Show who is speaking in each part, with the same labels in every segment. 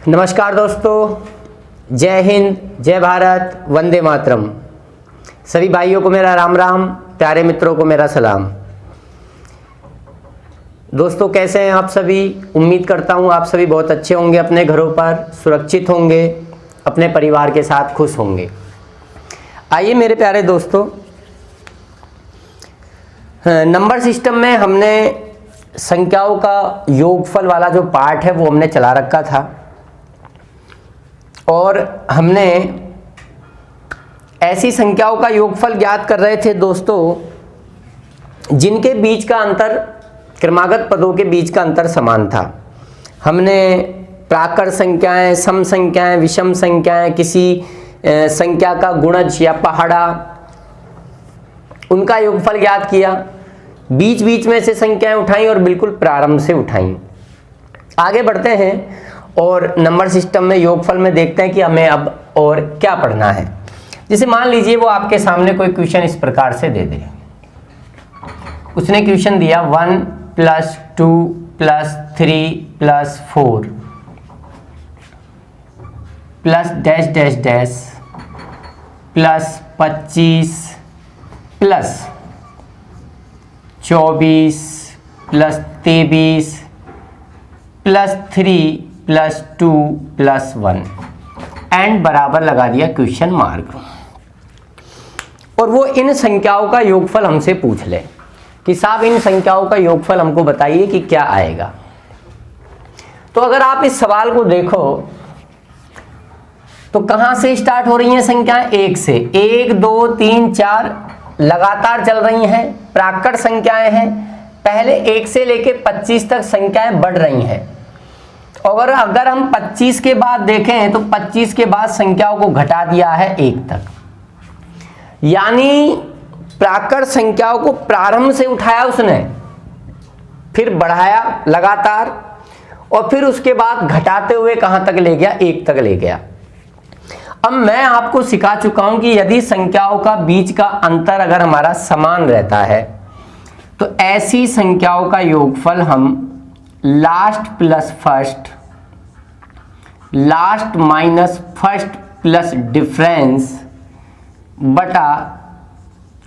Speaker 1: नमस्कार दोस्तों, जय हिंद, जय भारत, वंदे मातरम। सभी भाइयों को मेरा राम राम, प्यारे मित्रों को मेरा सलाम। दोस्तों कैसे हैं आप सभी? उम्मीद करता हूं आप सभी बहुत अच्छे होंगे, अपने घरों पर सुरक्षित होंगे, अपने परिवार के साथ खुश होंगे। आइए मेरे प्यारे दोस्तों, नंबर सिस्टम में हमने संख्याओं का योगफल वाला जो पार्ट है वो हमने चला रखा था और हमने ऐसी संख्याओं का योगफल ज्ञात कर रहे थे दोस्तों जिनके बीच का अंतर, क्रमागत पदों के बीच का अंतर समान था। हमने प्राकर संख्याएं, सम संख्याएं, विषम संख्याएं, किसी संख्या का गुणज या पहाड़ा, उनका योगफल ज्ञात किया। बीच बीच में से संख्याएं उठाई और बिल्कुल प्रारंभ से उठाई। आगे बढ़ते हैं और नंबर सिस्टम में योगफल में देखते हैं कि हमें अब और क्या पढ़ना है। जैसे मान लीजिए वो आपके सामने कोई क्वेश्चन इस प्रकार से दे दे। उसने क्वेश्चन दिया 1 + 2 + 3 + 4 plus dash dash dash plus 25 plus 24 plus 23 plus 3 plus 2 plus 1 and बराबर लगा दिया क्वेश्चन मार्क। और वो इन संख्याओं का योगफल हमसे पूछ ले कि साहब इन संख्याओं का योगफल हमको बताइए कि क्या आएगा। तो अगर आप इस सवाल को देखो तो कहां से स्टार्ट हो रही हैं संख्याएं? 1 से। 1 2 3 4 लगातार चल रही हैं, प्राकृत संख्याएं हैं। पहले 1 से लेके 25 तक संख्याएं बढ़ रही हैं। और अगर हम 25 के बाद देखें तो 25 के बाद संख्याओं को घटा दिया है 1 तक, यानी प्राकृत संख्याओं को प्रारंभ से उठाया उसने, फिर बढ़ाया लगातार और फिर उसके बाद घटाते हुए कहां तक ले गया? 1 तक ले गया। अब मैं आपको सिखा चुका हूं कि यदि संख्याओं का बीच का अंतर अगर हमारा समान रहता है तो ऐसी संख्याओं का योगफल हम last plus first, last minus first plus difference बटा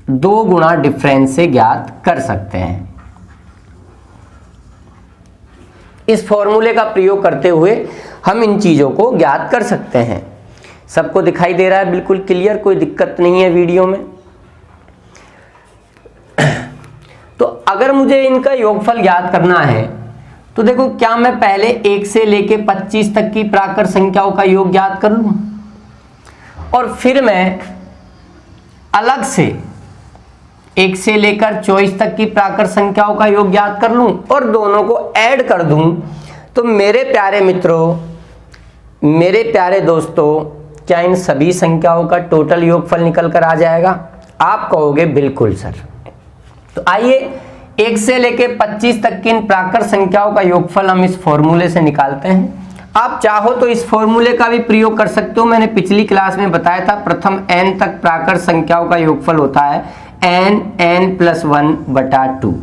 Speaker 1: 2 गुणा डिफरेंस से ज्ञात कर सकते हैं। इस फॉर्मूले का प्रयोग करते हुए हम इन चीजों को ज्ञात कर सकते हैं। सबको दिखाई दे रहा है बिल्कुल क्लियर? कोई दिक्कत नहीं है वीडियो में? तो अगर मुझे इनका योगफल ज्ञात करना है तो देखो, क्या मैं पहले 1 से लेके 25 तक की प्राकृत संख्याओं का योग ज्ञात कर लूं और फिर मैं अलग से 1 से लेकर 24 तक की प्राकृत संख्याओं का योग ज्ञात कर लूं और दोनों को ऐड कर दूं, तो मेरे प्यारे मित्रों, मेरे प्यारे दोस्तों, क्या इन सभी संख्याओं का टोटल योगफल निकल कर आ जाएगा? आप कहोगे बिल्कुल सर। तो आइए 1 से लेके 25 तक की इन प्राकृत संख्याओं का योगफल हम इस फॉर्मूले से निकालते हैं। आप चाहो तो इस फॉर्मूले का भी प्रयोग कर सकते हो। मैंने पिछली क्लास में बताया था प्रथम n तक प्राकृत संख्याओं का योगफल होता है n+1/2।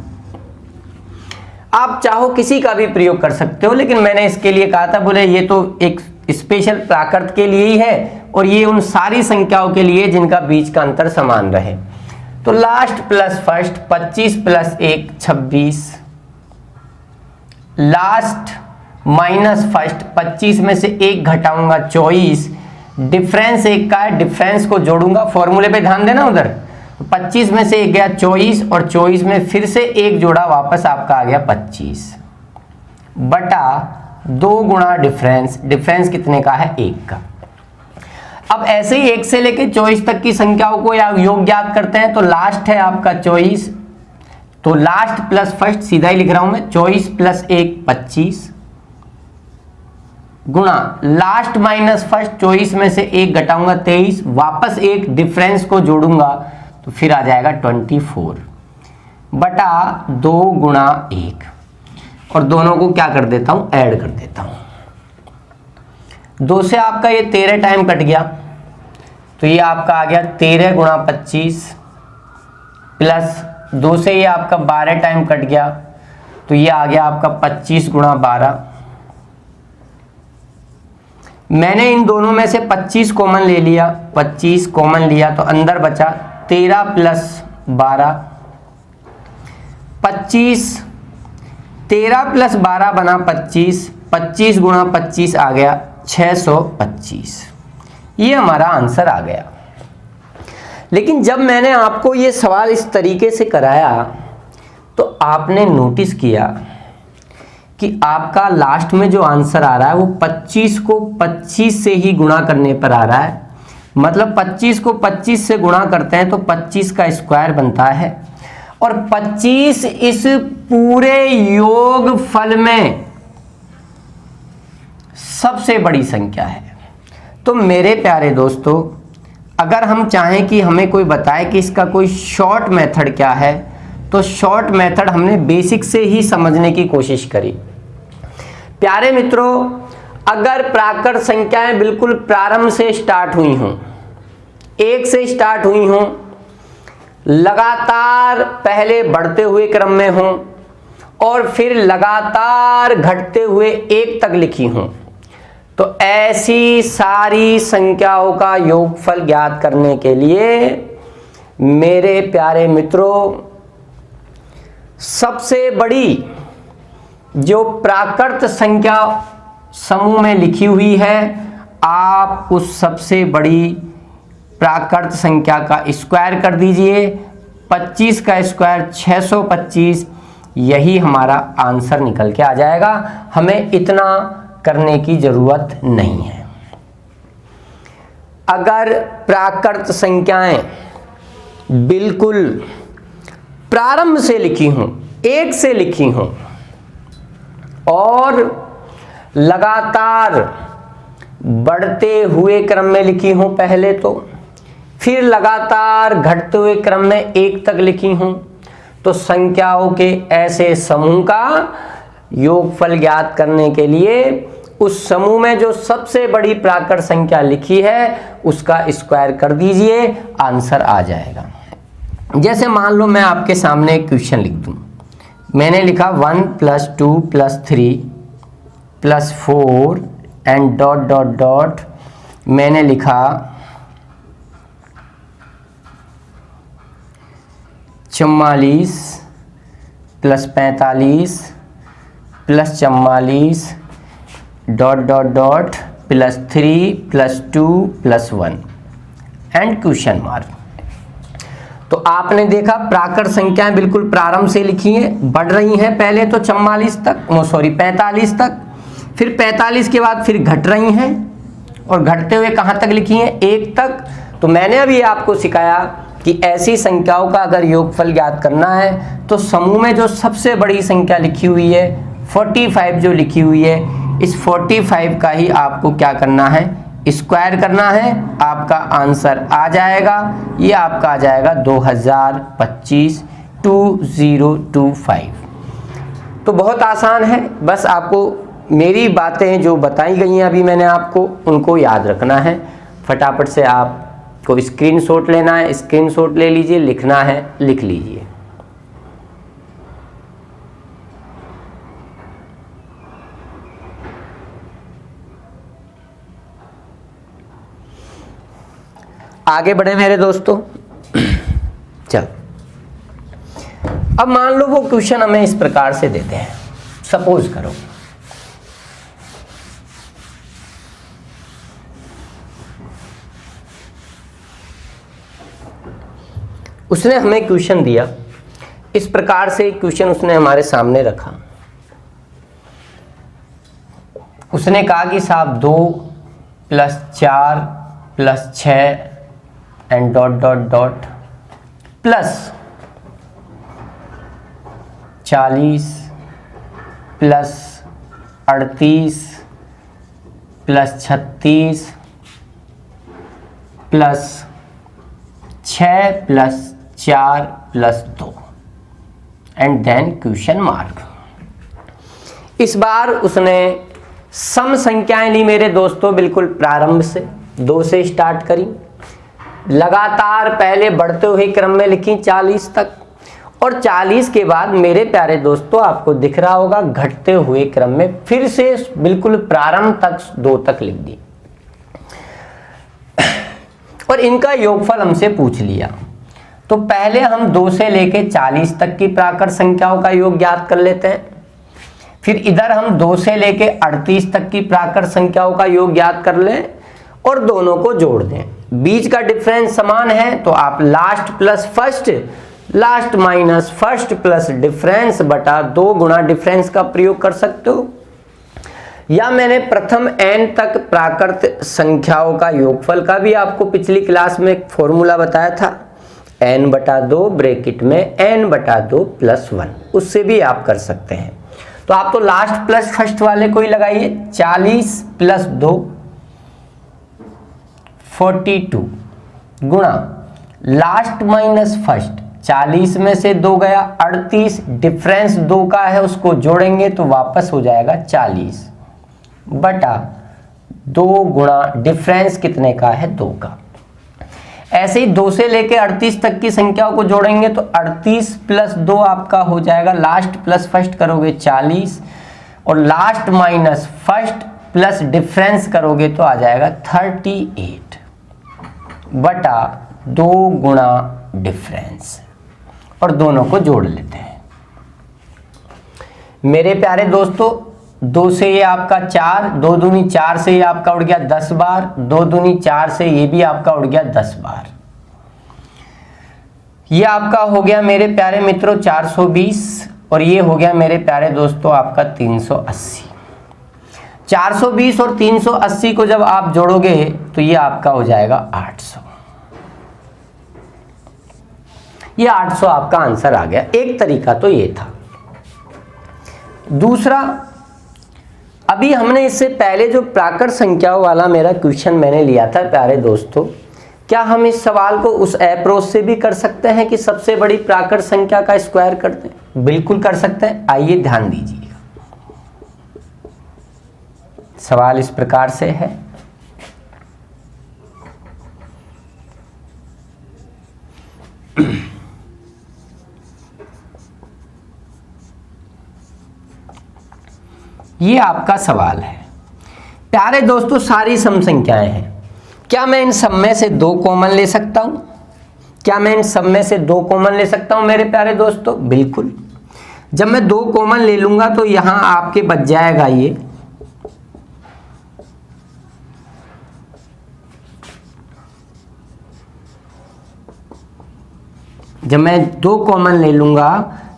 Speaker 1: आप चाहो किसी का भी प्रयोग कर सकते हो, लेकिन मैंने इसके लिए कहा था, बोले ये तो एक स्पेशल प्राकृत के लिए ही है और ये उन सारी संख्याओं के लिए जिनका बीच का अंतर समान रहे। तो last plus first 25 + 1 26, last minus first 25 में से 1 घटाऊंगा 24, डिफरेंस 1 का है, डिफरेंस को जोड़ूंगा। फॉर्मूले पे ध्यान देना उधर। 25 में से 1 गया 24 और 24 में फिर से 1 जोड़ा, वापस आपका आ गया 25 बटा 2 गुणा डिफरेंस। डिफरेंस कितने का है? 1 का। अब ऐसे ही 1 से लेके 24 तक की संख्याओं को या योग ज्ञात करते हैं। तो लास्ट है आपका 24, तो लास्ट प्लस फर्स्ट सीधा ही लिख रहा हूं मैं, 24 + 1 25 गुणा लास्ट माइनस फर्स्ट 24 में से 1 घटाऊंगा 23, वापस 1 डिफरेंस को जोड़ूंगा तो फिर आ जाएगा 24 बटा 2 गुणा 1 और दोनों को क्या कर देता हूं? ऐड कर देता हूं। 2 से आपका ये 13 टाइम कट गया तो ये आपका आ गया 13 गुणा 25 प्लस 2 से ये आपका 12 टाइम कट गया तो ये आ गया आपका 25 गुणा 12 मैंने इन दोनों में से 25 कॉमन ले लिया, 25 कॉमन लिया तो अंदर बचा 13 प्लस 12, 25, 13 प्लस 12 बना 25, 25 गुणा 25 आ गया 625। ये हमारा आंसर आ गया। लेकिन जब मैंने आपको ये सवाल इस तरीके से कराया तो आपने नोटिस किया कि आपका लास्ट में जो आंसर आ रहा है वो 25 को 25 से ही गुणा करने पर आ रहा है। मतलब 25 को 25 से गुणा करते हैं तो 25 का स्क्वायर बनता है, और 25 इस पूरे योगफल में सबसे बड़ी संख्या है। तो मेरे प्यारे दोस्तों, अगर हम चाहें कि हमें कोई बताए कि इसका कोई शॉर्ट मेथड क्या है, तो शॉर्ट मेथड हमने बेसिक से ही समझने की कोशिश करी। प्यारे मित्रों, अगर प्राकृत संख्याएं बिल्कुल प्रारंभ से स्टार्ट हुई हों, 1 से स्टार्ट हुई हों, लगातार पहले बढ़ते हुए क्रम में हों और फिर लगातार घटते हुए 1 तक लिखी हों, तो ऐसी सारी संख्याओं का योगफल ज्ञात करने के लिए मेरे प्यारे मित्रों, सबसे बड़ी जो प्राकृत संख्या समूह में लिखी हुई है, आप उस सबसे बड़ी प्राकृत संख्या का स्क्वायर कर दीजिए। 25 का स्क्वायर 625, यही हमारा आंसर निकल के आ जाएगा। हमें इतना करने की जरूरत नहीं है। अगर प्राकृत संख्याएं बिल्कुल प्रारंभ से लिखी हों, 1 से लिखी हों और लगातार बढ़ते हुए क्रम में लिखी हों पहले, तो फिर लगातार घटते हुए क्रम में 1 तक लिखी हों, तो संख्याओं के ऐसे समूह का योगफल ज्ञात करने के लिए उस समूह में जो सबसे बड़ी प्राकृत संख्या लिखी है उसका स्क्वायर कर दीजिए, आंसर आ जाएगा। जैसे मान लो मैं आपके सामने एक क्वेश्चन लिख दूं। मैंने लिखा 1 + 2 + 3 + 4 एंड डॉट डॉट डॉट, मैंने लिखा 44 + 45 + 44 dot dot dot +3 + 2 + 1 and question mark. तो आपने देखा प्राकृत संख्याएं बिल्कुल प्रारंभ से लिखी हैं, बढ़ रही हैं पहले तो 45 तक, 45 तक, फिर 45 के बाद फिर घट रही हैं और घटते हुए कहां तक लिखी हैं, 1 तक। तो मैंने अभी आपको सिखाया कि ऐसी संख्याओं का अगर योगफल ज्ञात करना है तो समूह में जो सबसे बड़ी संख्या लिखी हुई है 45 जो लिखी हुई है, इस 45 का ही आपको क्या करना है, स्क्वायर करना है, आपका आंसर आ जाएगा। ये आपका आ जाएगा 2025, 2025। तो बहुत आसान है, बस आपको मेरी बातें जो बताई गई हैं अभी मैंने आपको, उनको याद रखना है। फटाफट से आपको स्क्रीनशॉट लेना है, स्क्रीनशॉट ले लीजिए, लिखना है लिख लीजिए। आगे बढ़े मेरे दोस्तों। चल, अब मान लो वो क्वेश्चन हमें इस प्रकार से देते हैं। सपोज करो उसने हमें क्वेश्चन दिया, इस प्रकार से क्वेश्चन उसने हमारे सामने रखा। उसने कहा कि साहब 2 + 4 + 6 and dot dot dot plus 40 + 38 + 36 + 6 + 4 + 2 and then question mark. इस बार उसने सम संख्याएं ली मेरे दोस्तों, बिल्कुल प्रारंभ से 2 से स्टार्ट करी, लगातार पहले बढ़ते हुए क्रम में लिखी 40 तक, और 40 के बाद मेरे प्यारे दोस्तों आपको दिख रहा होगा घटते हुए क्रम में फिर से बिल्कुल प्रारंभ तक 2 तक लिख दी। और इनका योगफल हमसे पूछ लिया। तो पहले हम 2 से लेके 40 तक की प्राकृत संख्याओं का योग ज्ञात कर लेते हैं। फिर इधर हम 2 से लेके 38 तक की प्राकृत संख्याओं का योग ज्ञात कर लें और दोनों को जोड़ दें। बीच का डिफरेंस समान है तो आप last plus first, last minus first plus difference बटा 2 गुणा डिफरेंस का प्रयोग कर सकते हो। या मैंने प्रथम n तक प्राकृत संख्याओं का योगफल का भी आपको पिछली क्लास में एक फॉर्मूला बताया था, n बटा 2 ब्रैकेट में n बटा 2 प्लस 1, उससे भी आप कर सकते हैं। तो आप तो लास्ट प्लस फर्स्ट वाले को ही लगाइए, 40 प्लस 2 42 गुणा लास्ट माइनस फर्स्ट, 40 में से 2 गया 38, डिफरेंस 2 का है उसको जोड़ेंगे तो वापस हो जाएगा 40 बटा 2 गुणा डिफरेंस कितने का है 2 का। ऐसे ही 2 से लेके 38 तक की संख्याओं को जोड़ेंगे तो 38 प्लस 2 आपका हो जाएगा, लास्ट प्लस फर्स्ट करोगे 40 और last minus first plus difference करोगे तो आ जाएगा 38 बटा 2 गुणा डिफरेंस, और दोनों को जोड़ लेते हैं। मेरे प्यारे दोस्तों, 2 से ये आपका 4, 2 दूनी 4 से ये आपका उड़ गया 10 बार, 2 दूनी 4 से ये भी आपका उड़ गया 10 बार। ये आपका हो गया मेरे प्यारे मित्रों 420 और ये हो गया मेरे प्यारे दोस्तों आपका 380। 420 और 380 को जब आप जोड़ोगे तो ये आपका हो जाएगा 800। ये 800 आपका आंसर आ गया। एक तरीका तो ये था। दूसरा, अभी हमने इससे पहले जो प्राकृत संख्याओं वाला मेरा क्वेश्चन मैंने लिया था प्यारे दोस्तों, क्या हम इस सवाल को उस अप्रोच से भी कर सकते हैं कि सबसे बड़ी प्राकृत संख्या का स्क्वायर कर दें? बिल्कुल कर सकते हैं। आइए ध्यान दीजिए, सवाल इस प्रकार से है। ये आपका सवाल है प्यारे दोस्तों, सारी सम संख्याएं हैं। क्या मैं इन सब में से 2 कॉमन ले सकता हूं? क्या मैं इन सब में से 2 कॉमन ले सकता हूं मेरे प्यारे दोस्तों? बिल्कुल। जब मैं 2 कॉमन ले लूंगा तो यहां आपके बच जाएगा ये, जब मैं 2 कॉमन ले लूंगा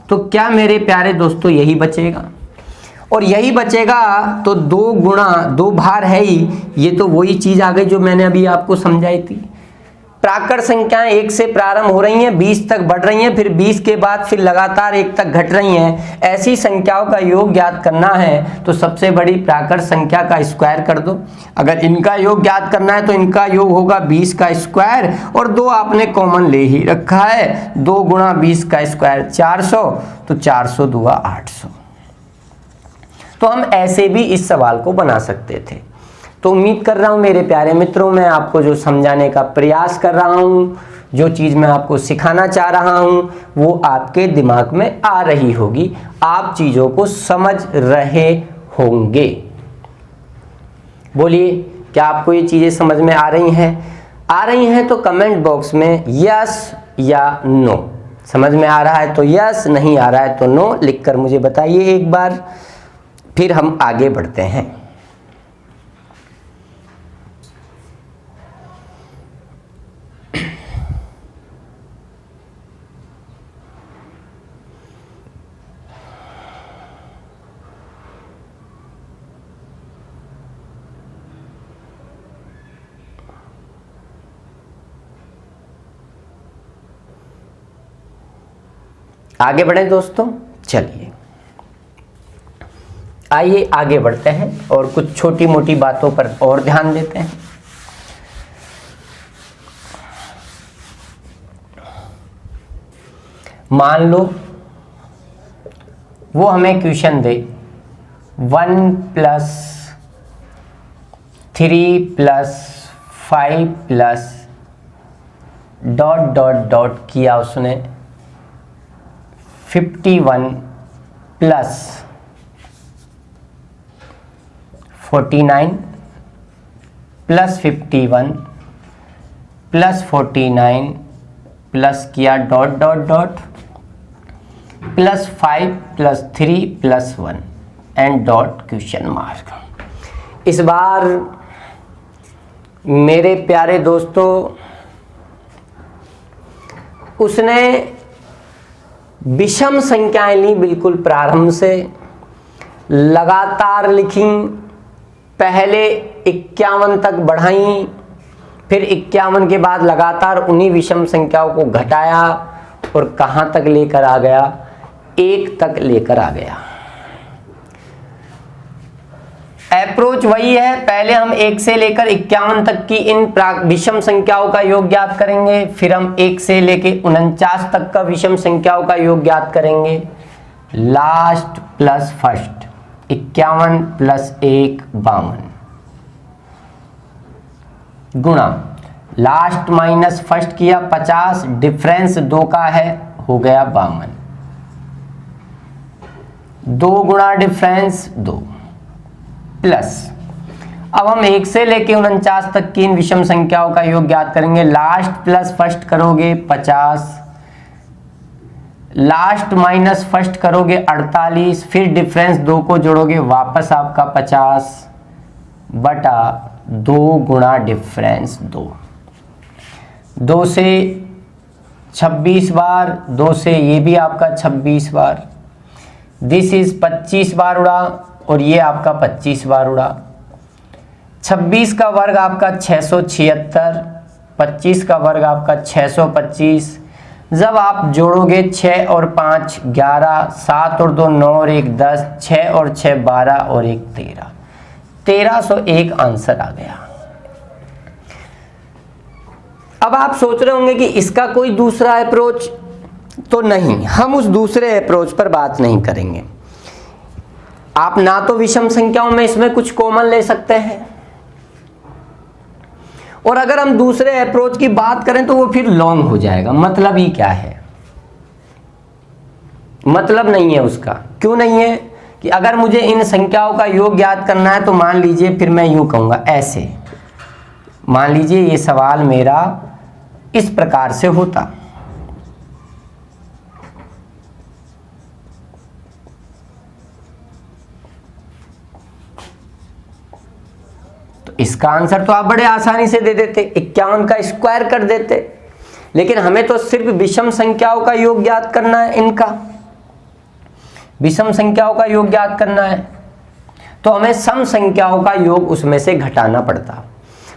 Speaker 1: तो क्या मेरे प्यारे दोस्तों यही बचेगा, और यही बचेगा तो 2 गुणा 2 भार है ही, ये तो वही चीज आ गई जो मैंने अभी आपको समझाई थी। प्राकृत संख्याएं 1 से प्रारंभ हो रही हैं, 20 तक बढ़ रही हैं, फिर 20 के बाद फिर लगातार 1 तक घट रही हैं। ऐसी संख्याओं का योग ज्ञात करना है तो सबसे बड़ी प्राकृत संख्या का स्क्वायर कर दो। अगर इनका योग ज्ञात करना है तो इनका योग होगा 20 का स्क्वायर, और 2 आपने कॉमन ले ही रखा है, 2 गुणा 20 का स्क्वायर 400, तो 400 दुआ 800। तो हम ऐसे भी इस सवाल को बना सकते थे। तो उम्मीद कर रहा हूं मेरे प्यारे मित्रों, मैं आपको जो समझाने का प्रयास कर रहा हूं, जो चीज मैं आपको सिखाना चाह रहा हूं, वो आपके दिमाग में आ रही होगी, आप चीजों को समझ रहे होंगे। बोलिए, क्या आपको ये चीजें समझ में आ रही हैं? आ रही हैं तो कमेंट बॉक्स में यस या नो, समझ में आ रहा है तो यस, नहीं आ रहा है तो नो लिखकर मुझे बताइए एक बार, फिर हम आगे बढ़ते हैं। आगे बढ़े दोस्तों, चलिए आइए आगे बढ़ते हैं और कुछ छोटी मोटी बातों पर और ध्यान देते हैं। मान लो वो हमें क्वेश्चन दे 1 + 3 + 5 प्लस डॉट डॉट डॉट किया उसने 51 + 49 + 51 प्लस 49 प्लस किया dot dot dot plus 5 plus 3 plus 1 and dot question mark. इस बार मेरे प्यारे दोस्तों उसने विषम संख्याएं ली, बिल्कुल प्रारंभ से लगातार लिखी, पहले 51 तक बढ़ाई, फिर 51 के बाद लगातार उन्हीं विषम संख्याओं को घटाया और कहां तक लेकर आ गया, 1 तक लेकर आ गया। अप्रोच वही है, पहले हम 1 से लेकर 51 तक की इन विषम संख्याओं का योग ज्ञात करेंगे, फिर हम 1 से लेकर 49 तक का विषम संख्याओं का योग ज्ञात करेंगे। लास्ट प्लस फर्स्ट 51 प्लस 1 52 गुणा लास्ट माइनस फर्स्ट किया 50, डिफरेंस 2 का है, हो गया 52। 2 गुणा डिफरेंस 2 प्लस, अब हम 1 से लेके 49 तक की इन विषम संख्याओं का योग ज्ञात करेंगे। लास्ट प्लस फर्स्ट करोगे 50, लास्ट माइनस फर्स्ट करोगे 48, फिर डिफरेंस 2 को जोड़ोगे वापस आपका 50 बटा 2 गुणा डिफरेंस 2। 2 से 26 बार, 2 से ये भी आपका 26 बार, दिस इज 25 बार उड़ा और ये आपका 25 बार उड़ा। 26 का वर्ग आपका 676, 25 का वर्ग आपका 625। जब आप जोड़ोगे 6 और 5 11, 7 और 2 9 और 1 10, 6 और 6 12 और 1 13, 1301 आंसर आ गया। अब आप सोच रहे होंगे कि इसका कोई दूसरा अप्रोच तो नहीं, हम उस दूसरे अप्रोच पर बात नहीं करेंगे। आप ना तो विषम संख्याओं में इसमें कुछ कॉमन ले सकते हैं, और अगर हम दूसरे अप्रोच की बात करें तो वो फिर लॉन्ग हो जाएगा। मतलब ही क्या है, मतलब नहीं है उसका। क्यों नहीं है कि अगर मुझे इन संख्याओं का योग ज्ञात करना है तो मान लीजिए फिर मैं यूं कहूंगा, ऐसे मान लीजिए ये सवाल मेरा इस प्रकार से होता, तो इसका आंसर तो आप बड़े आसानी से दे देते, 51 का स्क्वायर कर देते। लेकिन हमें तो सिर्फ विषम संख्याओं का योग ज्ञात करना है, इनका विषम संख्याओं का योग ज्ञात करना है, तो हमें सम संख्याओं का योग उसमें से घटाना पड़ता।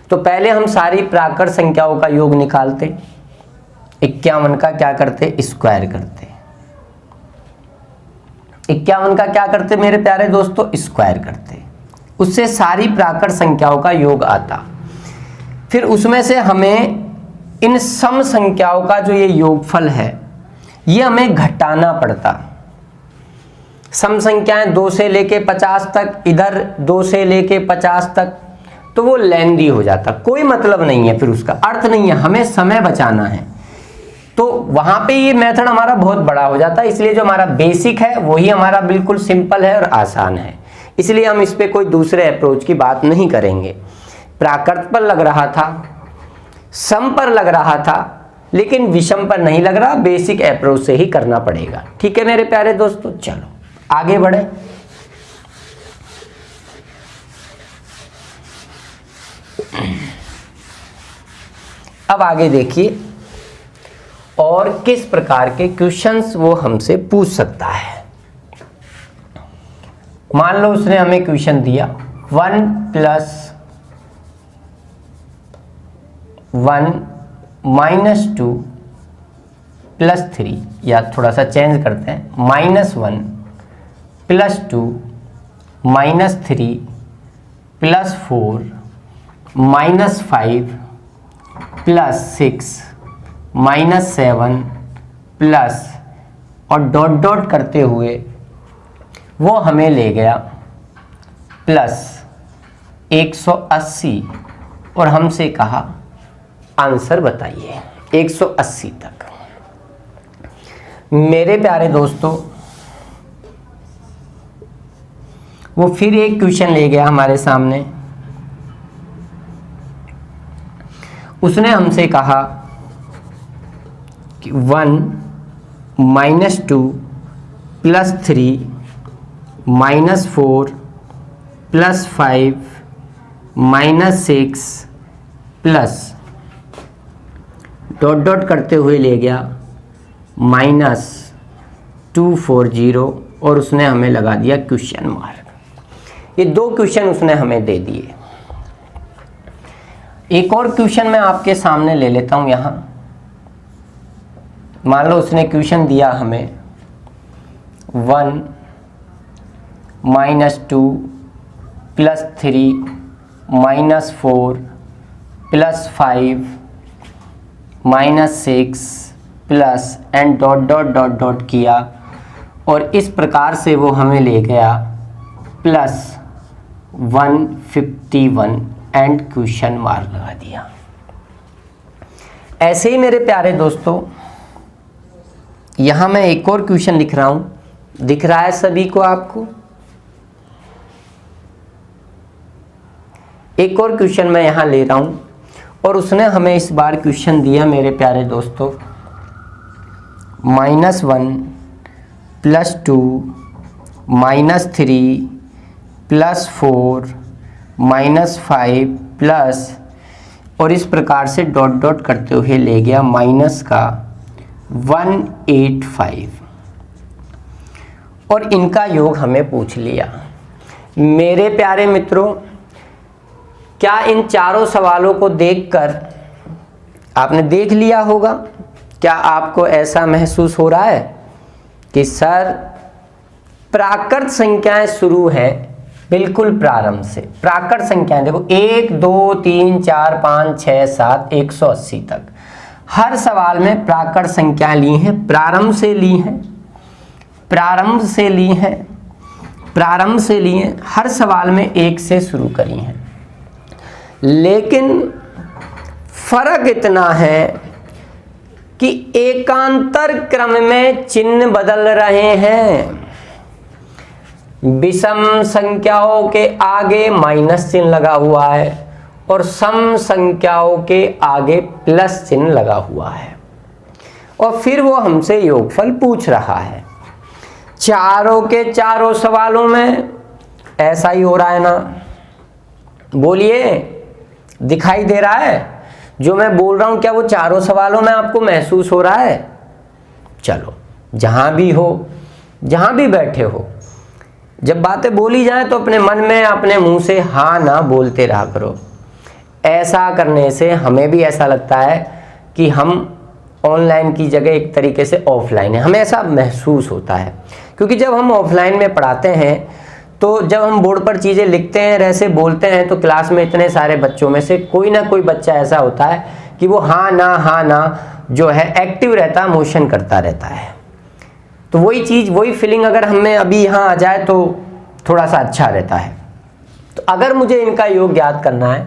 Speaker 1: तो पहले हम सारी प्राकृत संख्याओं का योग निकालते, 51 का क्या करते, स्क्वायर करते, 51 का क्या करते मेरे प्यारे दोस्तों, स्क्वायर करते, उससे सारी प्राकृत संख्याओं का योग आता। फिर उसमें से हमें इन सम संख्याओं का जो ये योगफल है ये हमें घटाना पड़ता। सम संख्याएं 2 से लेके 50 तक, इधर 2 से लेके 50 तक, तो वो लेंदी हो जाता, कोई मतलब नहीं है, फिर उसका अर्थ नहीं है, हमें समय बचाना है। तो वहां पे ये मेथड हमारा बहुत बड़ा हो जाता है, इसलिए जो हमारा बेसिक है वही हमारा बिल्कुल सिंपल है और आसान है, इसलिए हम इस पे कोई दूसरे अप्रोच की बात नहीं करेंगे। प्राकृत पर लग रहा था, सम पर लग रहा था, लेकिन विषम पर नहीं लग रहा, बेसिक अप्रोच से ही करना पड़ेगा। ठीक है मेरे प्यारे दोस्तों, चलो आगे बढ़े। अब आगे देखिए और किस प्रकार के क्वेश्चंस वो हमसे पूछ सकता है। मान लो उसने हमें क्वेश्चन दिया 1 + 1 - 2 + 3, या थोड़ा सा चेंज करते हैं, -1 + 2 - 3 + 4 -5 + 6 -7 प्लस और डॉट डॉट करते हुए वो हमें ले गया प्लस 180 और हमसे कहा आंसर बताइए 180 तक। मेरे प्यारे दोस्तों वो फिर एक क्वेश्चन ले गया हमारे सामने उसने हमसे कहा कि 1 -2 +3 -4 +5 -6 प्लस डॉट डॉट करते हुए ले गया -240 और उसने हमें लगा दिया क्वेश्चन मार्क। ये 2 क्वेश्चन उसने हमें दे दिए। एक और क्वेश्चन मैं आपके सामने ले लेता हूं। यहां मान लो उसने क्वेश्चन दिया हमें 1 -2 +3 -4 +5 -6 plus and dot dot dot dot किया और इस प्रकार से वो हमें ले गया +151 एंड क्वेश्चन मार्क लगा दिया। ऐसे ही मेरे प्यारे दोस्तों यहां मैं एक और क्वेश्चन लिख रहा हूं, दिख रहा है सभी को आपको? एक और क्वेश्चन मैं यहां ले रहा हूं और उसने हमें इस बार क्वेश्चन दिया मेरे प्यारे दोस्तों -1 +2 -3 +4 -5 प्लस और इस प्रकार से डॉट डॉट करते हुए ले गया माइनस का 185 और इनका योग हमें पूछ लिया। मेरे प्यारे मित्रों, क्या इन चारों सवालों को देखकर आपने देख लिया होगा? क्या आपको ऐसा महसूस हो रहा है कि सर प्राकृत संख्याएं शुरू है बिल्कुल प्रारंभ से? प्राकृत संख्याएं देखो 1 2 3 4 5 6 7 180 तक हर सवाल में प्राकृत संख्याएं ली हैं, प्रारंभ से ली हैं, प्रारंभ से ली हैं, प्रारंभ से ली हैं, हर सवाल में 1 से शुरू करी हैं। लेकिन फर्क इतना है कि एकांतर क्रम में चिन्ह बदल रहे हैं। विषम संख्याओं के आगे माइनस चिन्ह लगा हुआ है और सम संख्याओं के आगे प्लस चिन्ह लगा हुआ है और फिर वो हमसे योगफल पूछ रहा है। चारों के चारों सवालों में ऐसा ही हो रहा है ना? बोलिए, दिखाई दे रहा है जो मैं बोल रहा हूं? क्या वो चारों सवालों में आपको महसूस हो रहा है? चलो, जहां भी हो, जहां भी बैठे हो, जब बातें बोली जाए तो अपने मन में अपने मुंह से हाँ ना बोलते रहा करो। ऐसा करने से हमें भी ऐसा लगता है कि हम ऑनलाइन की जगह एक तरीके से ऑफलाइन है, हमें ऐसा महसूस होता है। क्योंकि जब हम ऑफलाइन में पढ़ाते हैं तो जब हम बोर्ड पर चीज़ें लिखते हैं, ऐसे बोलते हैं, तो क्लास में इतने सारे बच्चों में से कोई ना कोई बच्चा ऐसा होता है कि वो हाँ ना जो है एक्टिव रहता है, मोशन करता रहता है। तो वही चीज़, वही फीलिंग अगर हमें अभी यहाँ आ जाए तो थोड़ा सा अच्छा रहता है। तो अगर मुझे इनका योग याद करना है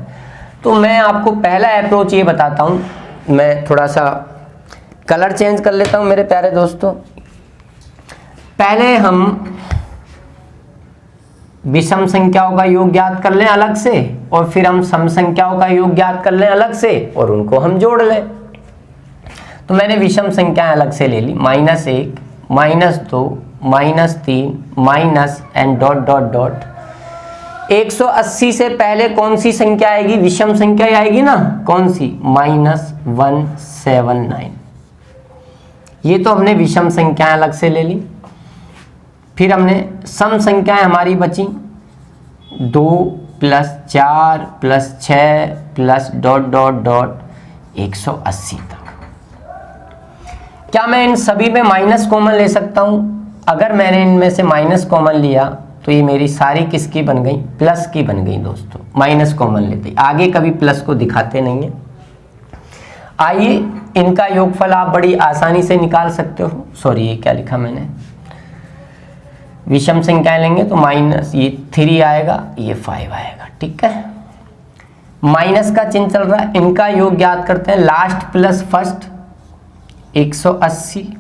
Speaker 1: तो मैं आपको पहला अप्रोच ये बताता हूँ। मैं थोड़ा सा कलर चेंज कर लेता हूँ मेरे प्यारे दोस्तों। पहले हम विषम संख्याओं का योग ज्ञात कर लें अलग से और फिर हम सम संख्याओं का योग ज्ञात कर लें अलग से और उनको हम जोड़ लें। तो मैंने विषम संख्याएं अलग से ले ली, -1 -2 -3 minus and dot dot dot. 180 से पहले कौन सी संख्या आएगी? विषम संख्या आएगी ना? कौन सी? -179। ये तो हमने विषम संख्याएं अलग से ले ली। फिर हमने सम संख्याएं हमारी बची 2 + 4 + 6 प्लस डॉट डॉट डॉट 180 तक। क्या मैं इन सभी में माइनस कॉमन ले सकता हूं? अगर मैंने इनमें से माइनस कॉमन लिया तो ये मेरी सारी किसकी बन गई? प्लस की बन गई दोस्तों। माइनस कॉमन लेते, आगे कभी प्लस को दिखाते नहीं है। आइए इनका योगफल आप बड़ी आसानी से निकाल सकते हो। सॉरी, ये क्या लिखा मैंने? विषम संख्याएं लेंगे तो माइनस ये 3 आएगा, ये 5 आएगा। ठीक है, माइनस का चिन्ह चल रहा है। इनका योग ज्ञात करते हैं। Last plus first 180,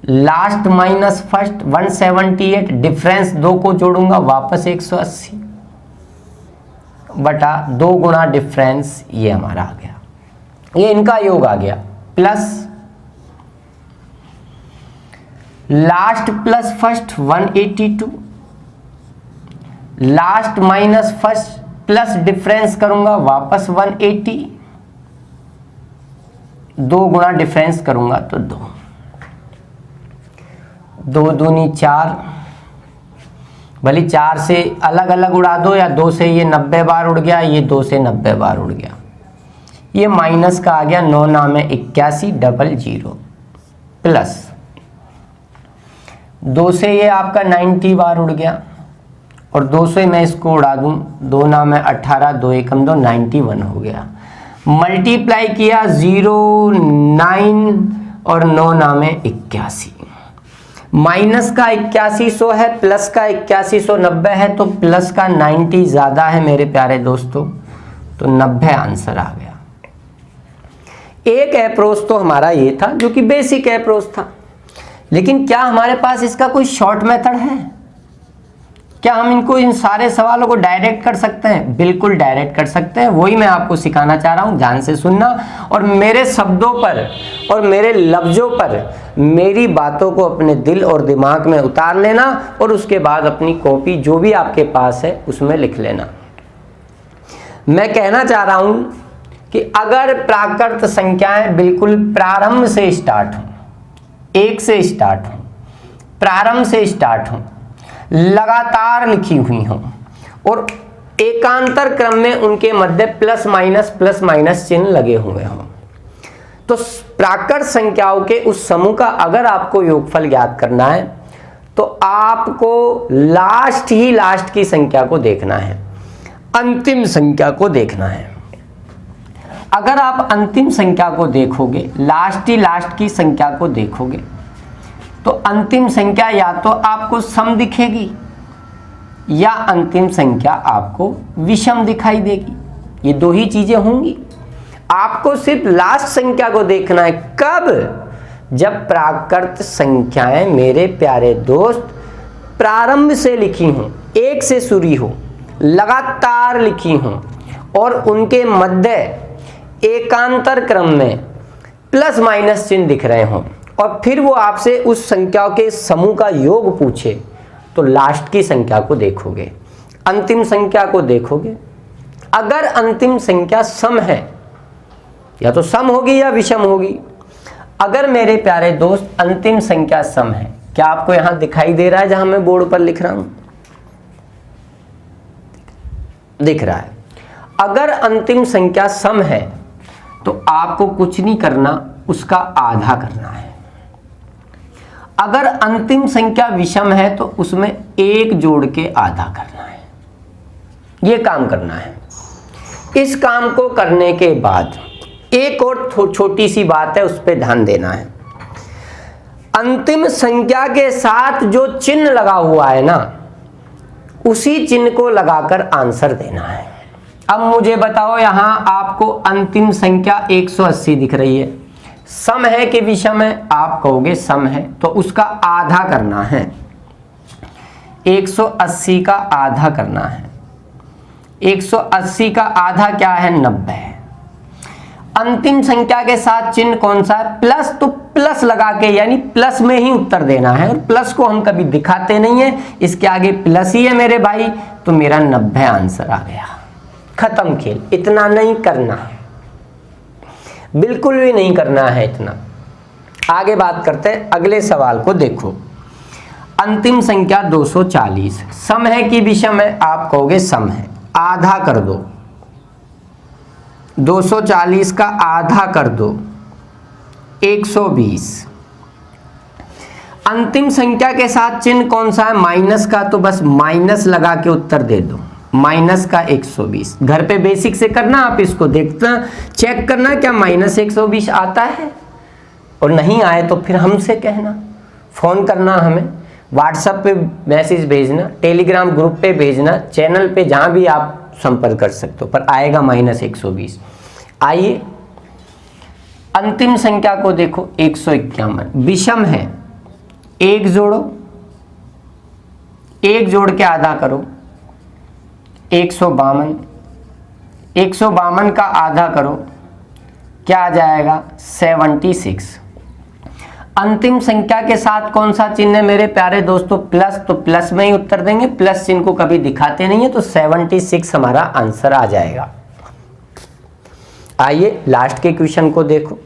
Speaker 1: last minus first 178, difference 2 को जोड़ूंगा वापस 180 बटा 2 गुणा डिफरेंस, ये हमारा आ गया। ये इनका योग आ गया, plus last plus first 182, last minus first plus difference करूंगा वापस 180, 2 गुणा डिफरेंस करूंगा तो 2, 2 दूनी 4, भले 4 से अलग अलग उड़ा दो या 2 से ये 90 बार उड़ गया, ये 2 से 90 बार उड़ गया, ये माइनस का आ गया 9 नाम है 81 00 प्लस 2 से ये आपका 90 बार उड़ गया और 2 से मैं इसको उड़ा दूं, 2 नाम है 18 2 एकम 2 91 हो गया। मल्टीप्लाई किया 0 9 और 9 नाम है 81, माइनस का 8100 है, प्लस का 8190 है, तो प्लस का 90 ज्यादा है मेरे प्यारे दोस्तों, तो 90 आंसर आ गया। एक अप्रोच तो हमारा ये था जो कि बेसिक अप्रोच था, लेकिन क्या हमारे पास इसका कोई शॉर्ट मेथड है? क्या हम इन सारे सवालों को डायरेक्ट कर सकते हैं? बिल्कुल डायरेक्ट कर सकते हैं, वही मैं आपको सिखाना चाह रहा हूं। ध्यान से सुनना और मेरे शब्दों पर और मेरे लफ्जों पर मेरी बातों को अपने दिल और दिमाग में उतार लेना और उसके बाद अपनी कॉपी जो भी आपके पास है उसमें लिख लेना। मैं कहना चाह रहा हूं कि अगर प्राकृत संख्याएं बिल्कुल प्रारंभ से स्टार्ट हो, 1 से स्टार्ट हो, प्रारंभ से स्टार्ट हो, लगातार लिखी हुई हो और एकांतर क्रम में उनके मध्य प्लस माइनस चिन्ह लगे हुए हों, तो प्राकृत संख्याओं के उस समूह का अगर आपको योगफल ज्ञात करना है तो आपको लास्ट की संख्या को देखना है, अंतिम संख्या को देखना है। अगर आप अंतिम संख्या को देखोगे, लास्ट की संख्या को देखोगे, तो अंतिम संख्या या तो आपको सम दिखेगी या अंतिम संख्या आपको विषम दिखाई देगी, ये 2 ही चीजें होंगी। आपको सिर्फ लास्ट संख्या को देखना है, कब? जब प्राकृत संख्याएं मेरे प्यारे दोस्त प्रारंभ से लिखी हों, 1 से शुरू हो, लगातार लिखी हों और उनके मध्य एकांतर क्रम में प्लस माइनस चिन्ह दिख रहे हों और फिर वो आपसे उस संख्याओं के समूह का योग पूछे, तो लास्ट की संख्या को देखोगे, अंतिम संख्या को देखोगे। अगर अंतिम संख्या सम है, या तो सम होगी या विषम होगी। अगर मेरे प्यारे दोस्त अंतिम संख्या सम है, क्या आपको यहां दिखाई दे रहा है जहां मैं बोर्ड पर लिख रहा हूं? दिख रहा है। अगर अंतिम संख्या सम है तो आपको कुछ नहीं करना, उसका आधा करना है। अगर अंतिम संख्या विषम है तो उसमें 1 जोड़ के आधा करना है, यह काम करना है। इस काम को करने के बाद एक और छोटी सी बात है, उस पर ध्यान देना है। अंतिम संख्या के साथ जो चिन्ह लगा हुआ है ना, उसी चिन्ह को लगाकर आंसर देना है। अब मुझे बताओ, यहां आपको अंतिम संख्या 180 दिख रही है, सम है कि विषम है? आप कहोगे सम है, तो उसका आधा करना है, 180 का आधा करना है। 180 का आधा क्या है? 90 है। अंतिम संख्या के साथ चिन्ह कौन सा है? प्लस, तो प्लस लगा के यानी प्लस में ही उत्तर देना है, और प्लस को हम कभी दिखाते नहीं है, इसके आगे प्लस ही है मेरे भाई, तो मेरा 90 आंसर आ गया। खत्म खेल। इतना नहीं करना, बिल्कुल भी नहीं करना है इतना। आगे बात करते हैं, अगले सवाल को देखो। अंतिम संख्या 240 सम है कि विषम है? आप कहोगे सम है, आधा कर दो, 240 का आधा कर दो, 120। अंतिम संख्या के साथ चिन्ह कौन सा है? माइनस का, तो बस माइनस लगा के उत्तर दे दो, माइनस का 120। घर पे बेसिक से करना, आप इसको देखना, चेक करना क्या माइनस 120 आता है, और नहीं आए तो फिर हमसे कहना, फोन करना, हमें व्हाट्सएप पे मैसेज भेजना, टेलीग्राम ग्रुप पे भेजना, चैनल पे जहां भी आप संपर्क कर सकते हो, पर आएगा माइनस 120। आइए अंतिम संख्या को देखो, 151 विषम है, 1 जोड़ो, 1 जोड़ के आधा करो, 152। 152 का आधा करो क्या आ जाएगा 76। अंतिम संख्या के साथ कौन सा चिन्ह है मेरे प्यारे दोस्तों, प्लस, तो प्लस में ही उत्तर देंगे, प्लस चिन्ह को कभी दिखाते नहीं है, तो 76 हमारा आंसर आ जाएगा। आइए लास्ट के क्वेश्चन को देखो।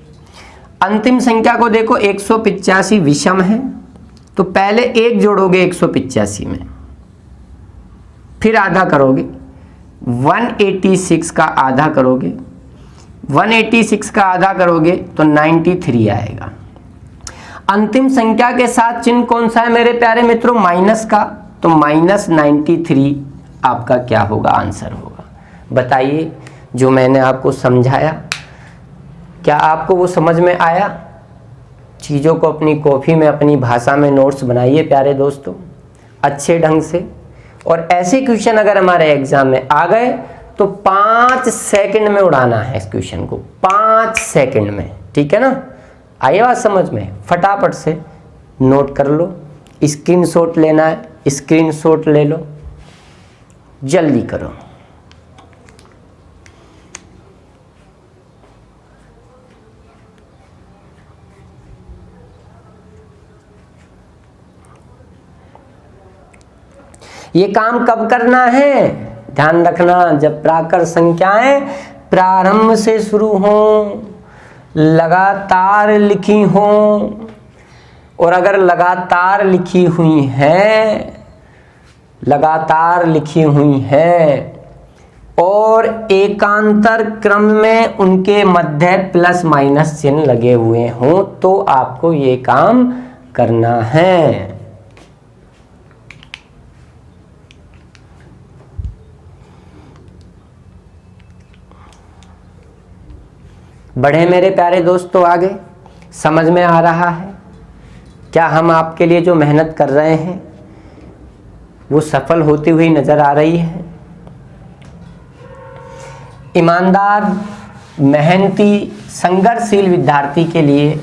Speaker 1: अंतिम संख्या को देखो, 185 विषम है, तो पहले 1 जोड़ोगे 185 में, फिर आधा करोगे, 186 का आधा करोगे, 186 का आधा करोगे तो 93 आएगा। अंतिम संख्या के साथ चिन्ह कौन सा है मेरे प्यारे मित्रों, माइनस का, तो -93 आपका क्या होगा, आंसर होगा। बताइए जो मैंने आपको समझाया क्या आपको वो समझ में आया? चीज़ों को अपनी कॉपी में अपनी भाषा में नोट्स बनाइए प्यारे दोस्तों अच्छे ढंग से, और ऐसे क्वेश्चन अगर हमारे एग्जाम में आ गए तो 5 सेकंड में उड़ाना है इस क्वेश्चन को, 5 सेकंड में, ठीक है ना। आइए बात समझ में, फटाफट से नोट कर लो, स्क्रीनशॉट लेना है स्क्रीनशॉट ले लो, जल्दी करो। ये काम कब करना है, ध्यान रखना, जब प्राकृत संख्याएं प्रारंभ से शुरू हों, लगातार लिखी हों, और अगर लगातार लिखी हुई हैं, लगातार लिखी हुई हैं और एकांतर क्रम में उनके मध्य प्लस माइनस चिन्ह लगे हुए हों, तो आपको ये काम करना है। बढ़े मेरे प्यारे दोस्तों आगे, समझ में आ रहा है? क्या हम आपके लिए जो मेहनत कर रहे हैं वो सफल होती हुई नजर आ रही है? ईमानदार, मेहनती, संघर्षशील विद्यार्थी के लिए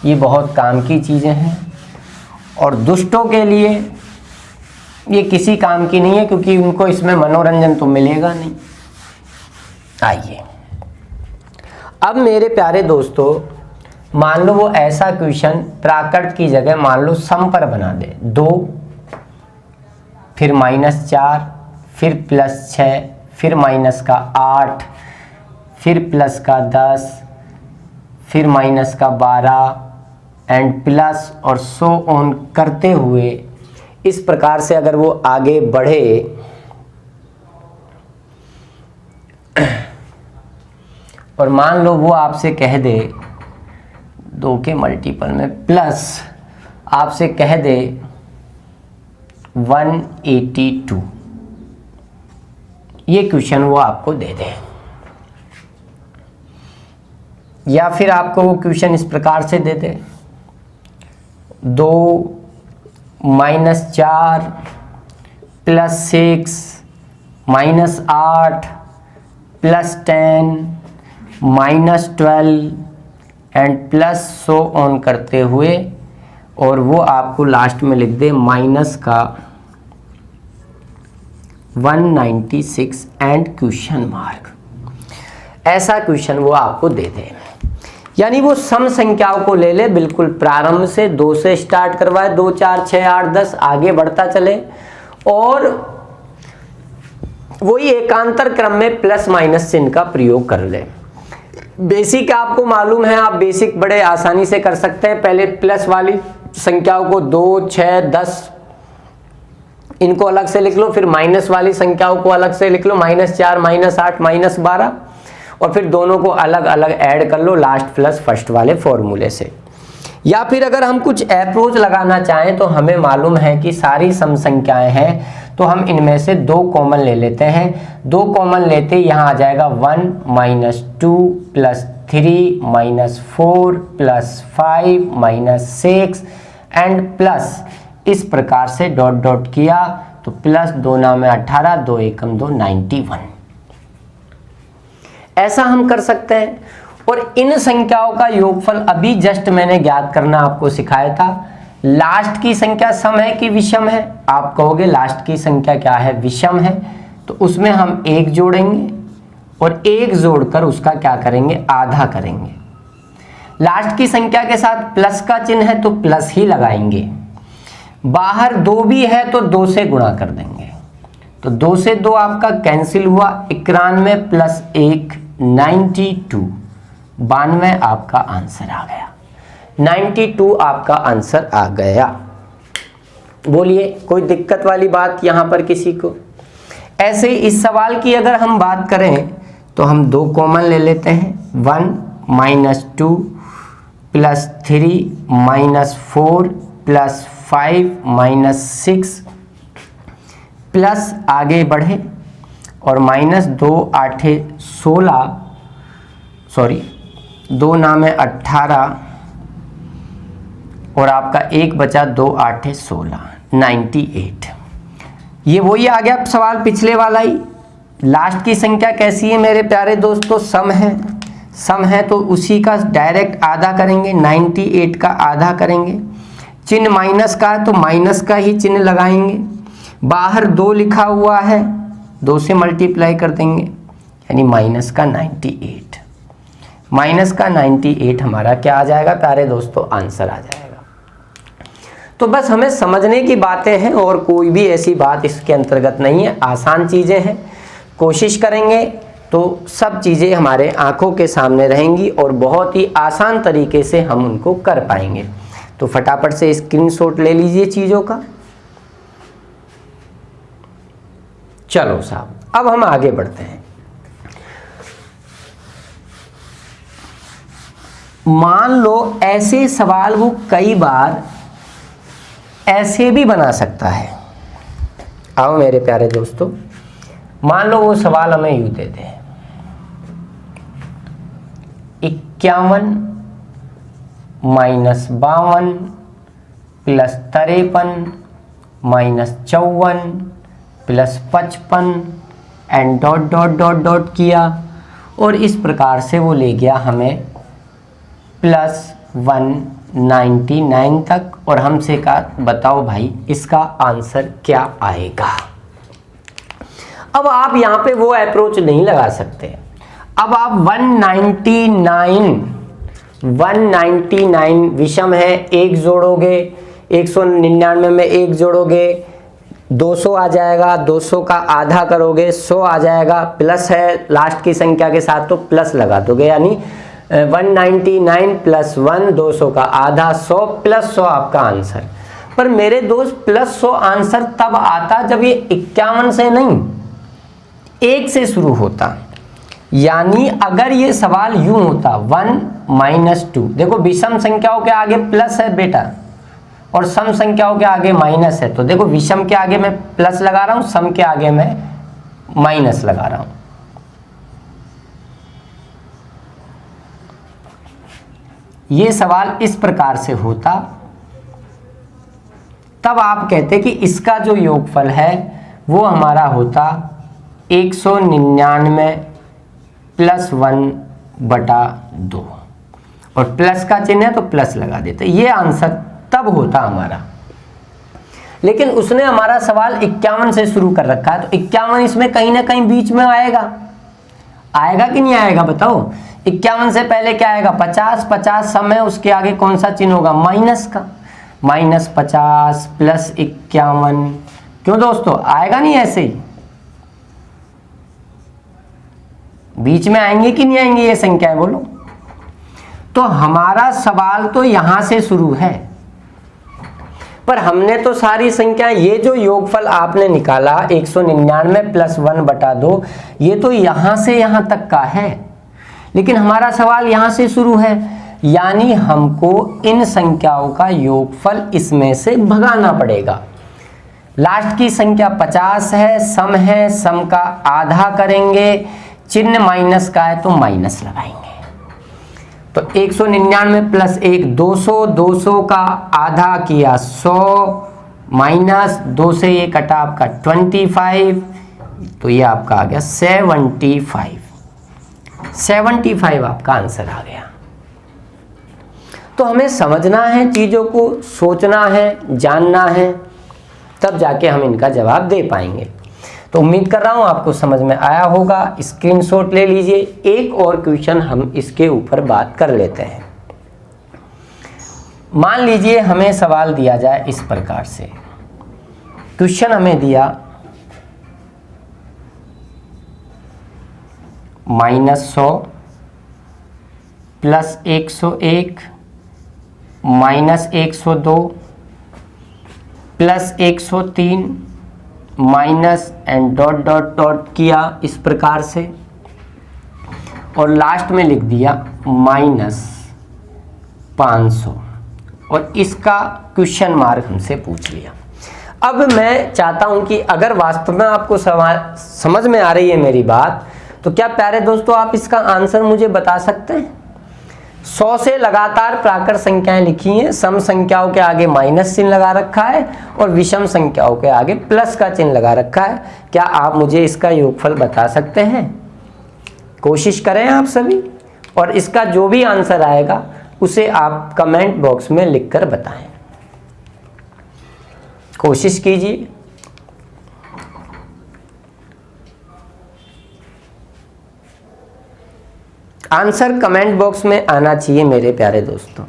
Speaker 1: ये बहुत काम की चीज़ें हैं, और दुष्टों के लिए ये किसी काम की नहीं है, क्योंकि उनको इसमें मनोरंजन तो मिलेगा नहीं। आइए अब मेरे प्यारे दोस्तों, मान लो वो ऐसा क्वेश्चन प्राकृत की जगह मान लो सम पर बना दे, 2 फिर -4 फिर +6 फिर -8 फिर +10 फिर -12 एंड प्लस और सो ऑन करते हुए इस प्रकार से अगर वो आगे बढ़े और मान लो वो आपसे कह दे 2 के मल्टीपल में प्लस आपसे कह दे 182, ये क्वेश्चन वो आपको दे दे, या फिर आपको वो क्वेश्चन इस प्रकार से दे दे 2 -4 +6 -8 +10 -12 एंड प्लस सो ऑन करते हुए, और वो आपको लास्ट में लिख दे माइनस का 196 एंड क्वेश्चन मार्क, ऐसा क्वेश्चन वो आपको दे दे। यानी वो सम संख्याओं को ले ले, बिल्कुल प्रारंभ से 2 से स्टार्ट करवाए, 2 4 6 8 10 आगे बढ़ता चले, और वही एकांतर क्रम में प्लस माइनस चिन्ह का प्रयोग कर ले। बेसिक आपको मालूम है, आप बेसिक बड़े आसानी से कर सकते हैं। पहले प्लस वाली संख्याओं को 2 6 10 इनको अलग से लिख लो, फिर माइनस वाली संख्याओं को अलग से लिख लो, -4 -8 -12, और फिर दोनों को अलग अलग ऐड कर लो लास्ट प्लस फर्स्ट वाले फॉर्मूले से। या फिर अगर हम कुछ अप्रोच लगाना चाहें तो हमें मालूम है कि सारी सम संख्याएं हैं, तो हम इनमें से 2 कॉमन ले लेते हैं। 2 कॉमन लेते यहाँ आ जाएगा 1 -2 +3 -4 +5 -6 एंड प्लस, इस प्रकार से डॉट डॉट किया तो प्लस 2 नाम 18 2 एकम 2 91, ऐसा हम कर सकते हैं। और इन संख्याओं का योगफल अभी जस्ट मैंने ज्ञात करना आपको सिखाया था। लास्ट की संख्या सम है कि विषम है, आप कहोगे लास्ट की संख्या क्या है, विषम है, तो उसमें हम 1 जोड़ेंगे और 1 जोड़कर उसका क्या करेंगे, आधा करेंगे। लास्ट की संख्या के साथ प्लस का चिन्ह है तो प्लस ही लगाएंगे। बाहर 2 भी है तो 2 से गुणा कर देंगे। तो 2 से 2 आपका कैंसिल हुआ, 91 प्लस 1 92, 92 आपका आंसर आ गया। 92 आपका आंसर आ गया। बोलिए कोई दिक्कत वाली बात यहां पर किसी को? ऐसे इस सवाल की अगर हम बात करें तो हम 2 कॉमन ले लेते हैं, 1 minus 2 plus 3 minus 4 plus 5 minus 6 plus आगे बढ़े और माइनस 2 8 16, सॉरी 2 नाम 18 और आपका 1 बचा, 2 8 16, 98। ये वही आ गया सवाल पिछले वाला ही। लास्ट की संख्या कैसी है मेरे प्यारे दोस्तों, सम है। सम है तो उसी का डायरेक्ट आधा करेंगे, 98 का आधा करेंगे। चिन्ह माइनस का है तो माइनस का ही चिन्ह लगाएंगे। बाहर 2 लिखा हुआ है, 2 से मल्टीप्लाई कर देंगे, यानी माइनस का 98। माइनस का 98 हमारा क्या आ जाएगा प्यारे दोस्तों, आंसर आ जाएगा। तो बस हमें समझने की बातें हैं और कोई भी ऐसी बात इसके अंतर्गत नहीं है, आसान चीज़ें हैं। कोशिश करेंगे तो सब चीज़ें हमारे आंखों के सामने रहेंगी और बहुत ही आसान तरीके से हम उनको कर पाएंगे। तो फटाफट से स्क्रीनशॉट ले लीजिए चीज़ों का। चलो साहब, अब हम आगे बढ़ते हैं। मान लो ऐसे सवाल वो कई बार ऐसे भी बना सकता है। आओ मेरे प्यारे दोस्तों, मान लो वो सवाल हमें यूं देते हैं, 51 minus 52 plus 53 minus 54 plus 55 and dot dot dot dot किया और इस प्रकार से वो ले गया हमें प्लस 199 तक और हमसे कहा बताओ भाई इसका आंसर क्या आएगा। अब आप यहाँ पे वो अप्रोच नहीं लगा सकते। अब आप 199 विषम है, 1 जोड़ोगे, 199 में 1 जोड़ोगे 200 आ जाएगा, 200 का आधा करोगे 100 आ जाएगा, प्लस है लास्ट की संख्या के साथ तो प्लस लगा दोगे, यानी 199 प्लस 1 200 का आधा 100 प्लस 100 आपका आंसर। पर मेरे दोस्त प्लस 100 आंसर तब आता जब ये 51 से नहीं 1 से शुरू होता। यानी अगर ये सवाल यूं होता 1 माइनस 2, देखो विषम संख्याओं के आगे प्लस है बेटा और सम संख्याओं के आगे माइनस है, तो देखो विषम के आगे मैं प्लस लगा रहा हूं, सम के आगे मैं माइनस लगा रहा हूं। ये सवाल इस प्रकार से होता, तब आप कहते कि इसका जो योगफल है वो हमारा होता 199 प्लस 1/2 और प्लस का चिन्ह है तो प्लस लगा देते, ये आंसर तब होता हमारा। लेकिन उसने हमारा सवाल 51 से शुरू कर रखा है, तो 51 इसमें कहीं ना कहीं बीच में आएगा, आएगा कि नहीं आएगा बताओ। 51 से पहले क्या आएगा 50, 50 सम है, उसके आगे कौन सा चिन्ह होगा माइनस का, -50 प्लस 51, क्यों दोस्तों आएगा नहीं ऐसे ही, बीच में आएंगे कि नहीं आएंगे ये संख्याएं बोलो। तो हमारा सवाल तो यहां से शुरू है, पर हमने तो सारी संख्याएं, ये जो योगफल आपने निकाला 199 प्लस 1/2, ये तो यहां से यहां तक का है, लेकिन हमारा सवाल यहां से शुरू है, यानी हमको इन संख्याओं का योगफल इसमें से भगाना पड़ेगा। लास्ट की संख्या 50 है, सम का आधा करेंगे, चिन्ह माइनस का है तो माइनस लगाएंगे। तो 199 प्लस 1 200, 200 का आधा किया 100 माइनस 2 से ये कटा आपका 25, तो ये आपका आ गया 75 आपका आंसर आ गया। तो हमें समझना है, चीज़ों को सोचना है, जानना है, तब जाके हम इनका जवाब दे पाएंगे। तो उम्मीद कर रहा हूँ आपको समझ में आया होगा। स्क्रीनशॉट ले लीजिए। एक और क्वेश्चन हम इसके ऊपर बात कर लेते हैं। मान लीजिए हमें सवाल दिया जाए इस प्रकार से। क्वेश्चन हमें दिया -100 + 101 -102 + 103 minus and dot dot dot किया इस प्रकार से, और लास्ट में लिख दिया -500, और इसका क्वेश्चन मार्क हमसे पूछ लिया। अब मैं चाहता हूं कि अगर वास्तव में आपको समझ में आ रही है मेरी बात, तो क्या प्यारे दोस्तों आप इसका आंसर मुझे बता सकते हैं? 100 से लगातार प्राकृत संख्याएं लिखी हैं, सम संख्याओं के आगे माइनस चिन्ह लगा रखा है और विषम संख्याओं के आगे प्लस का चिन्ह लगा रखा है। क्या आप मुझे इसका योगफल बता सकते हैं? कोशिश करें आप सभी, और इसका जो भी आंसर आएगा उसे आप कमेंट बॉक्स में लिखकर बताएं। कोशिश कीजिए। आंसर कमेंट बॉक्स में आना चाहिए मेरे प्यारे दोस्तों।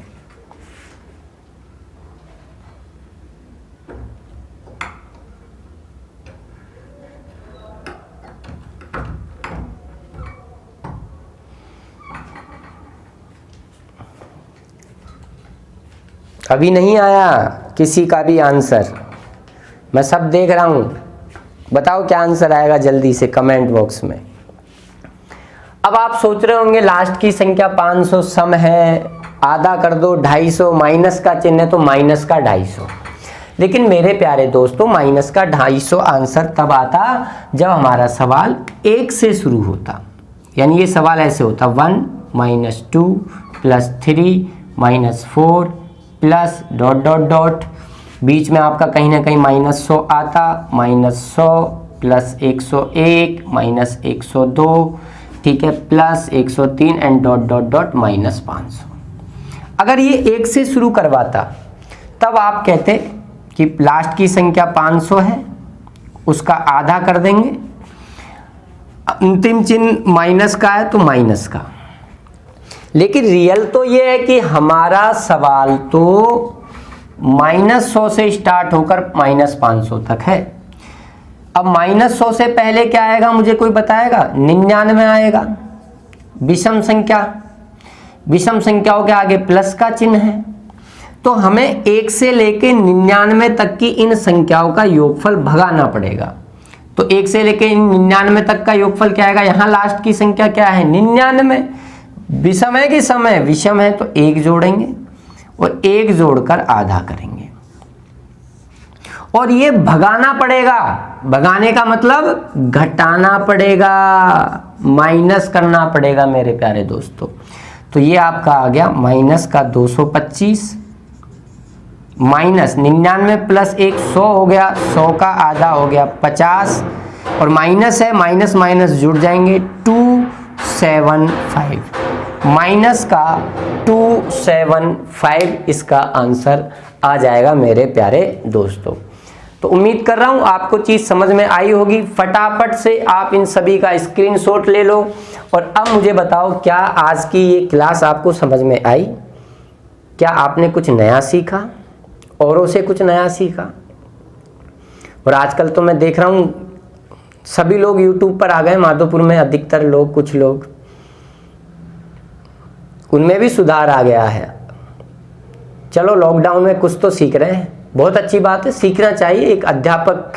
Speaker 1: अभी नहीं आया किसी का भी आंसर, मैं सब देख रहा हूं। बताओ क्या आंसर आएगा जल्दी से कमेंट बॉक्स में। अब आप सोच रहे होंगे लास्ट की संख्या 500 सम है, आधा कर दो 250, माइनस का चिन्ह है तो माइनस का 250। लेकिन मेरे प्यारे दोस्तों माइनस का 250 आंसर तब आता जब हमारा सवाल 1 से शुरू होता। यानी ये सवाल ऐसे होता 1 - 2 + 3 - 4 प्लस डॉट डॉट डॉट, बीच में आपका कहीं ना कहीं -100 आता, -100 + 101 - 102, ठीक है, plus 103 and dot dot dot -500। अगर ये 1 से शुरू करवाता तब आप कहते कि लास्ट की संख्या 500 है, उसका आधा कर देंगे, अंतिम चिन्ह माइनस का है तो माइनस का। लेकिन रियल तो ये है कि हमारा सवाल तो -100 से स्टार्ट होकर -500 तक है। अब -100 से पहले क्या आएगा मुझे कोई बताएगा? 99 आएगा। विषम संख्या, विषम संख्याओं के आगे प्लस का चिन्ह है, तो हमें 1 से लेके 99 तक की इन संख्याओं का योगफल भगाना पड़ेगा। तो 1 से लेके 99 तक का योगफल क्या आएगा? यहाँ लास्ट की संख्या क्या है? 99। विषम है कि सम है? विषम है तो 1 जोड़ेंगे और 1 जोड़कर आधा करेंगे, और ये भगाना पड़ेगा। भगाने का मतलब घटाना पड़ेगा, माइनस करना पड़ेगा मेरे प्यारे दोस्तों। तो ये आपका आ गया माइनस का 225 माइनस 99 + 1 100 हो गया, 100 का आधा हो गया 50, और माइनस है, माइनस माइनस जुड़ जाएंगे 275, माइनस का 275 इसका आंसर आ जाएगा मेरे प्यारे दोस्तों। तो उम्मीद कर रहा हूं आपको चीज समझ में आई होगी। फटाफट से आप इन सभी का स्क्रीनशॉट ले लो, और अब मुझे बताओ क्या आज की ये क्लास आपको समझ में आई? क्या आपने कुछ नया सीखा, औरों से कुछ नया सीखा? और आजकल तो मैं देख रहा हूं सभी लोग यूट्यूब पर आ गए, माधोपुर में अधिकतर लोग, कुछ लोग, उनमें भी सुधार आ गया है। चलो लॉकडाउन में कुछ तो सीख रहे हैं, बहुत अच्छी बात है, सीखना चाहिए। एक अध्यापक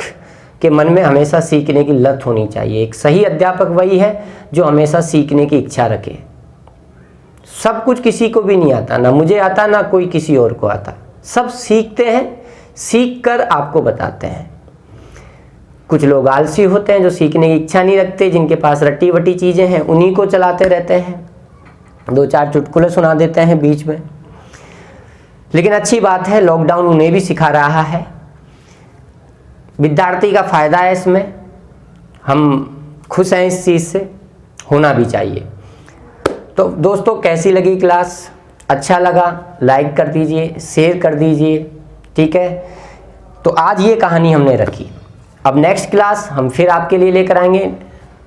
Speaker 1: के मन में हमेशा सीखने की लत होनी चाहिए। एक सही अध्यापक वही है जो हमेशा सीखने की इच्छा रखे। सब कुछ किसी को भी नहीं आता, ना मुझे आता ना कोई किसी और को आता। सब सीखते हैं, सीख कर आपको बताते हैं। कुछ लोग आलसी होते हैं जो सीखने की इच्छा नहीं रखते, जिनके पास रट्टी वटी चीज़ें हैं उन्हीं को चलाते रहते हैं, 2-4 चुटकुले सुना देते हैं बीच में। लेकिन अच्छी बात है लॉकडाउन उन्हें भी सिखा रहा है, विद्यार्थी का फायदा है इसमें, हम खुश हैं इस चीज़ से, होना भी चाहिए। तो दोस्तों कैसी लगी क्लास? अच्छा लगा लाइक कर दीजिए, शेयर कर दीजिए, ठीक है। तो आज ये कहानी हमने रखी। अब नेक्स्ट क्लास हम फिर आपके लिए लेकर आएंगे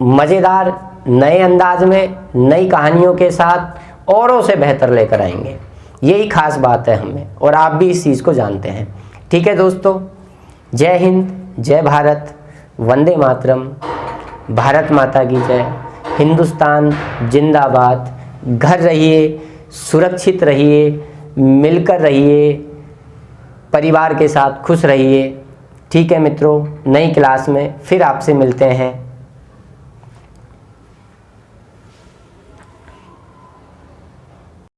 Speaker 1: मज़ेदार नए अंदाज में, नई कहानियों के साथ, औरों से बेहतर लेकर आएंगे। यही खास बात है हमें, और आप भी इस चीज़ को जानते हैं। ठीक है दोस्तों, जय हिंद, जय भारत, वंदे मातरम, भारत माता की जय, हिंदुस्तान जिंदाबाद। घर रहिए, सुरक्षित रहिए, मिलकर रहिए, परिवार के साथ खुश रहिए। ठीक है मित्रों, नई क्लास में फिर आपसे मिलते हैं।